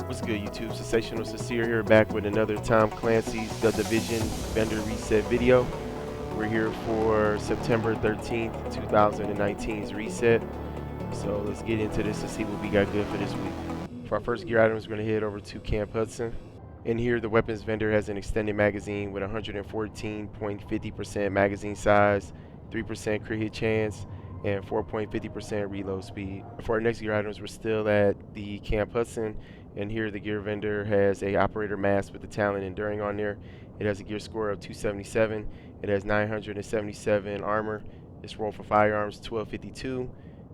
What's good, YouTube? Sensational Sincere here, back with another Tom Clancy's The Division Vendor Reset video. We're here for September 13th, 2019's reset. So let's get into this and see what we got good for this week. For our first gear items, we're going to head over to Camp Hudson. In here, the weapons vendor has an extended magazine with 114.50% magazine size, 3% crit hit chance, and 4.50% reload speed. For our next gear items, we're still at the Camp Hudson, and here the gear vendor has a operator mask with the talent enduring on there. It has a gear score of 277. It has 977 armor. Its roll for firearms 1252,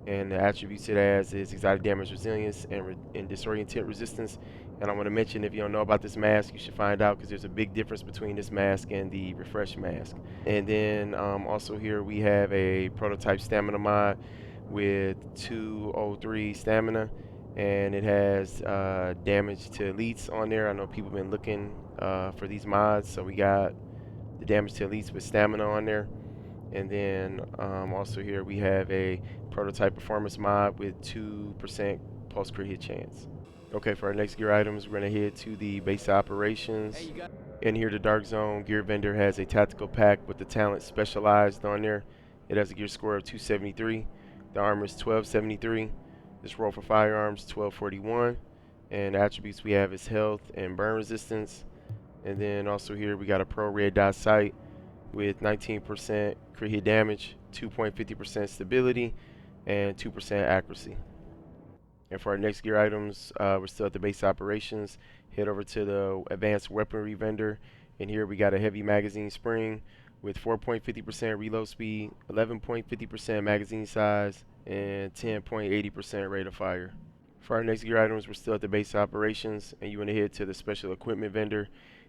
and the attributes it has is exotic damage resilience and disorient resistance. And I want to mention, if you don't know about this mask, you should find out, because there's a big difference between this mask and the refresh mask. And then also here we have a prototype stamina mod with 203 stamina, and it has damage to elites on there. I know people have been looking for these mods, so we got the damage to elites with stamina on there. And then also here we have a prototype performance mod with 2% pulse crit hit chance. Okay, for our next gear items, we're going to head to the base operations. In here, the Dark Zone gear vendor has a tactical pack with the talent specialized on there. It has a gear score of 273. The armor is 1273. This roll for firearms 1241. And the attributes we have is health and burn resistance. And then also here we got a pro red dot sight with 19% crit hit damage, 2.50% stability, and 2% accuracy. And for our next gear items, we're still at the base operations. Head over to the advanced weaponry vendor, and here we got a heavy magazine spring with 4.50% reload speed, 11.50% magazine size, and 10.80% rate of fire. For our next gear items, we're still at the base operations, and you want to head to the special equipment vendor,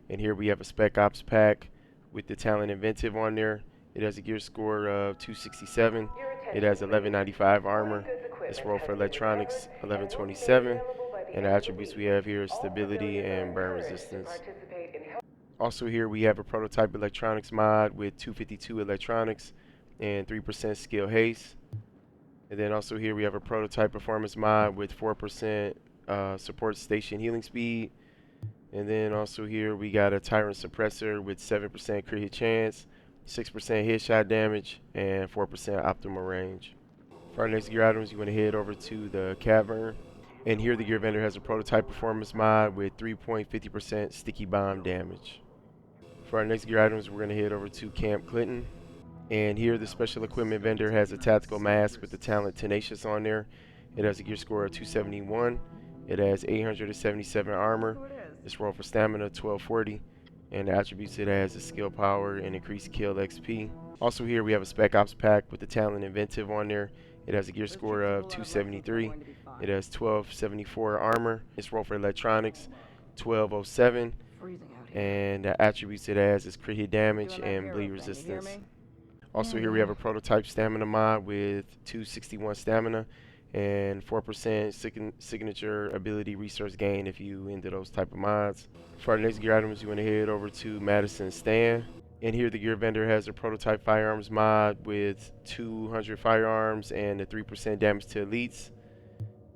and here we have a spec ops pack with the talent inventive on there. It has a gear score of 267. It has 1195 armor. Its roll for electronics 1127, and the attributes we have here is stability and burn resistance. Also here we have a prototype electronics mod with 252 electronics and 3% skill haste. And then also here we have a prototype performance mod with 4% support station healing speed. And then also here we got a tyrant suppressor with 7% crit hit chance, 6% headshot damage, and 4% optimal range. For our next gear items, you want to head over to the cavern, and here the gear vendor has a prototype performance mod with 3.50% sticky bomb damage. For our next gear items, we're going to head over to Camp Clinton, and here the special equipment vendor has a tactical mask with the talent Tenacious on there. It has a gear score of 271. It has 877 armor. Its roll for stamina 1240, and the attributes it has is skill power and increased kill XP. Also here we have a spec ops pack with the talent inventive on there. It has a gear score of 273. It has 1274 armor. Its roll for electronics 1207, and the attributes it has is crit hit damage and bleed resistance. Also here we have a prototype stamina mod with 261 stamina and 4% signature ability resource gain if you into those type of mods. For our next gear items, you want to head over to Madison's stand. And here the gear vendor has a prototype firearms mod with 200 firearms and a 3% damage to elites.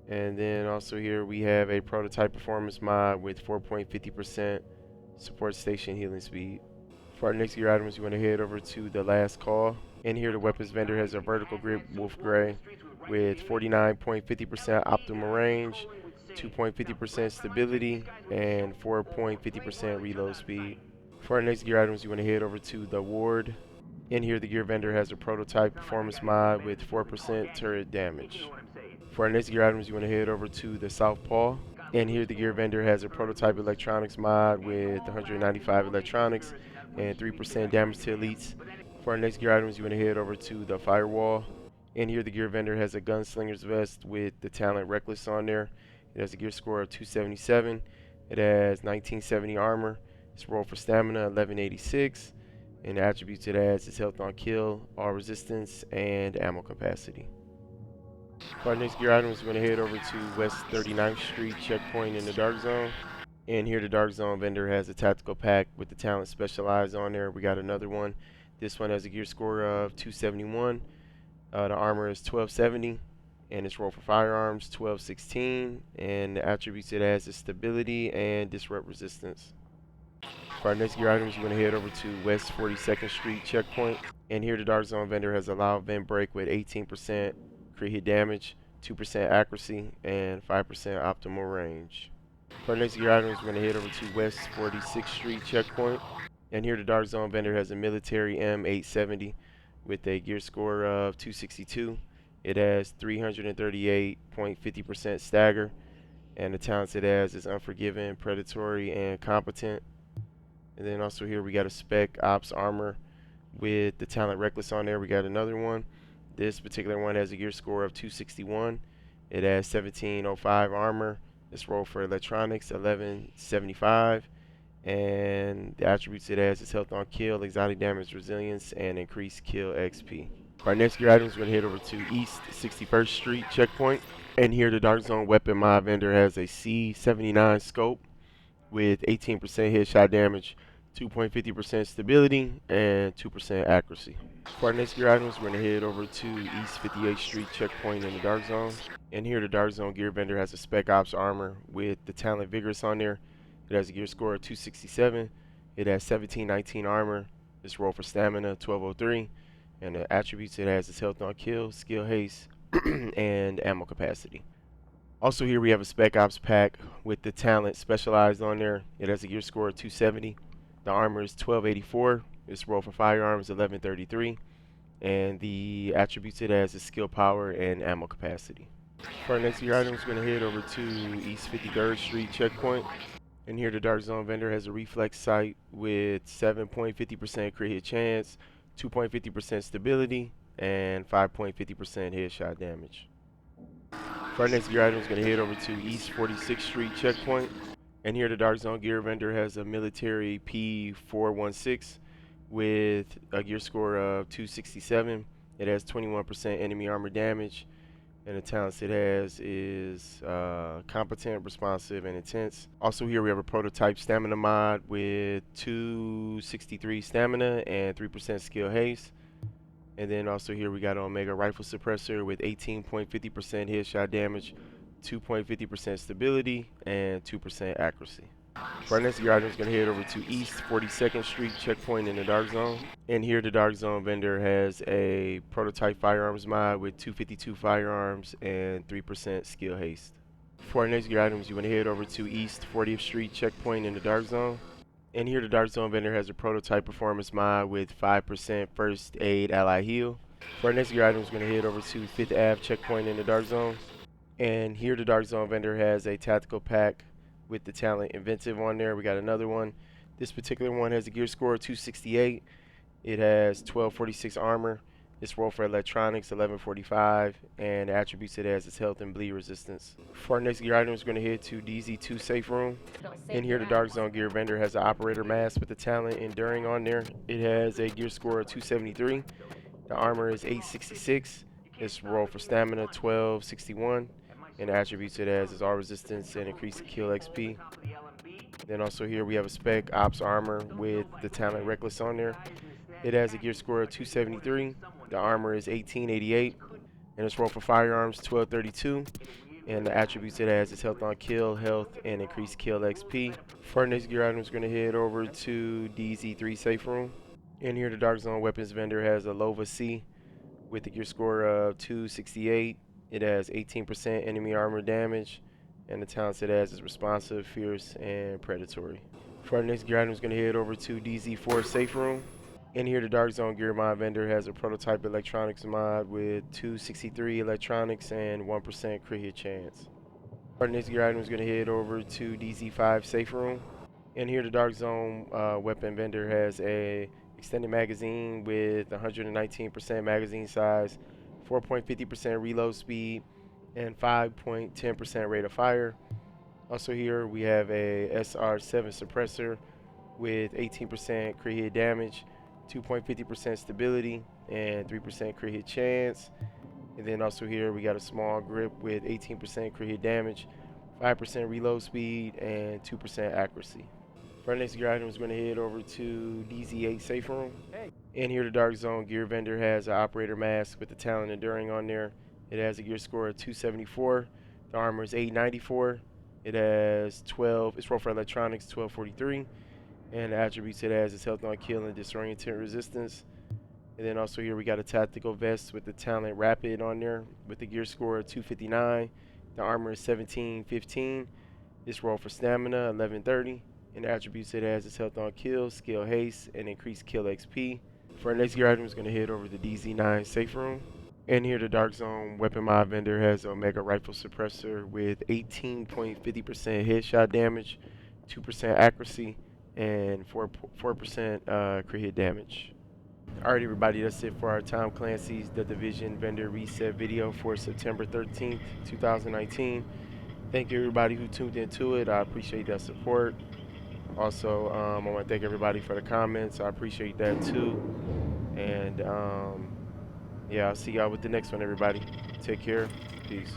And then also here we have a prototype performance mod with 4.50% support station healing speed. For our next gear items, you want to head over to the last call. And here the weapons vendor has a vertical grip wolf gray with 49.50% optimal range, 2.50% stability, and 4.50% reload speed. For our next gear items, you want to head over to the ward. In here, the gear vendor has a prototype performance mod with 4% turret damage. For our next gear items, you want to head over to the southpaw. And here, the gear vendor has a prototype electronics mod with 195 electronics and 3% damage to elites. For our next gear items, you want to head over to the firewall. And here the gear vendor has a gunslinger's vest with the talent reckless on there. It has a gear score of 277. It has 1970 armor. Its roll for stamina 1186. And the attributes it has is health on kill, all resistance, and ammo capacity. For our next gear items, we're going to head over to West 39th Street checkpoint in the Dark Zone. And here the Dark Zone vendor has a tactical pack with the talent specialized on there. We got another one. This one has a gear score of 271. The armor is 1270. And its roll for firearms 1216, and the attributes it has is stability and disrupt resistance. For our next gear items, we're going to head over to West 42nd Street checkpoint. And here the Dark Zone vendor has a loud vent break with 18% crit hit damage, 2% accuracy, and 5% optimal range. For our next gear items, we're going to head over to West 46th Street checkpoint. And here the Dark Zone vendor has a military M870 with a gear score of 262. It has 338.50% stagger, and the talents it has is unforgiving, predatory, and competent. And then also here we got a spec ops armor with the talent reckless on there. We got another one. This particular one has a gear score of 261. It has 1705 armor. It's roll for electronics 1175, and the attributes it has is health on kill, exotic damage, resilience, and increased kill XP. For our next gear items, we're going to head over to East 61st Street checkpoint. And here the Dark Zone weapon mod vendor has a C79 scope with 18% headshot damage, 2.50% stability, and 2% accuracy. For our next gear items, we're going to head over to East 58th Street checkpoint in the Dark Zone. And here the Dark Zone gear vendor has a spec ops armor with the talent vigorous on there. It has a gear score of 267. It has 1719 armor. It's roll for stamina 1203. And the attributes it has is health on kill, skill haste, and ammo capacity. Also here we have a spec ops pack with the talent specialized on there. It has a gear score of 270. The armor is 1284. Its roll for firearms 1133. And the attributes it has is skill power and ammo capacity. For our next gear items, we're going to head over to East 53rd Street checkpoint. And here the Dark Zone vendor has a reflex sight with 7.50% crit hit chance, 2.50% stability, and 5.50% headshot damage. For our next gear item, is going to head over to East 46th Street checkpoint. And here the Dark Zone gear vendor has a military P416 with a gear score of 267. It has 21% enemy armor damage. And the talents it has is competent, responsive, and intense. Also here we have a prototype stamina mod with 263 stamina and 3% skill haste. And then also here we got an Omega rifle suppressor with 18.50% headshot damage, 2.50% stability, and 2% accuracy. For our next gear item, is going to head over to East 42nd Street checkpoint in the Dark Zone. And here the Dark Zone vendor has a prototype firearms mod with 252 firearms and 3% skill haste. For our next gear items, you want to head over to East 40th Street checkpoint in the Dark Zone. And here the Dark Zone vendor has a prototype performance mod with 5% first aid ally heal. For our next gear items, we're going to head over to 5th Ave checkpoint in the Dark Zone. And here the Dark Zone vendor has a tactical pack with the talent inventive on there. We got another one. This particular one has a gear score of 268. It has 1246 armor. Its roll for electronics 1145, and the attributes it has is health and bleed resistance. For our next gear item, we're going to head to DZ2 safe room. And here the Dark Zone gear vendor has an operator mask with the talent enduring on there. It has a gear score of 273. The armor is 866. Its roll for stamina 1261, and the attributes it has is all resistance and increased kill XP. Then also here we have a spec ops armor with the talent reckless on there. It has a gear score of 273. The armor is 1888, and its roll for firearms 1232. And the attributes it has is health on kill, health, and increased kill XP. For our next gear item, we're going to head over to DZ3 safe room. And here the Dark Zone weapons vendor has a Lova C with a gear score of 268. It has 18% enemy armor damage, and the talents it has is responsive, fierce, and predatory. For our next gear item, we're going to head over to DZ4 safe room. And here the Dark Zone gear mod vendor has a prototype electronics mod with 263 electronics and 1% crit hit chance. Our next gear item is going to head over to DZ5 safe room. And here the Dark Zone weapon vendor has a extended magazine with 119% magazine size, 4.50% reload speed, and 5.10% rate of fire. Also here we have a SR7 suppressor with 18% crit hit damage, 2.50% stability, and 3% crit hit chance. And then also here we got a small grip with 18% crit hit damage, 5% reload speed, and 2% accuracy. For our next gear item, we're going to head over to DZ8 safe room. And here the Dark Zone gear vendor has an operator mask with the talent enduring on there. It has a gear score of 274. The armor is 894. It has 12. Its roll for electronics 1243. And the attributes it has is health on kill and disorient resistance. And then also here we got a tactical vest with the talent rapid on there with the gear score of 259. The armor is 1715. This roll for stamina 1130. And the attributes it has is health on kill, skill haste, and increased kill XP. For our next gear item, is going to head over to the DZ9 safe room. And here the Dark Zone weapon mod vendor has a Omega rifle suppressor with 18.50% headshot damage, 2% accuracy, and 4% crit hit damage. Alright everybody, that's it for our Tom Clancy's The Division vendor reset video for September 13th, 2019. Thank you everybody who tuned into it. I appreciate that support. Also, I want to thank everybody for the comments. I appreciate that too. And yeah, I'll see y'all with the next one, everybody. Take care. Peace.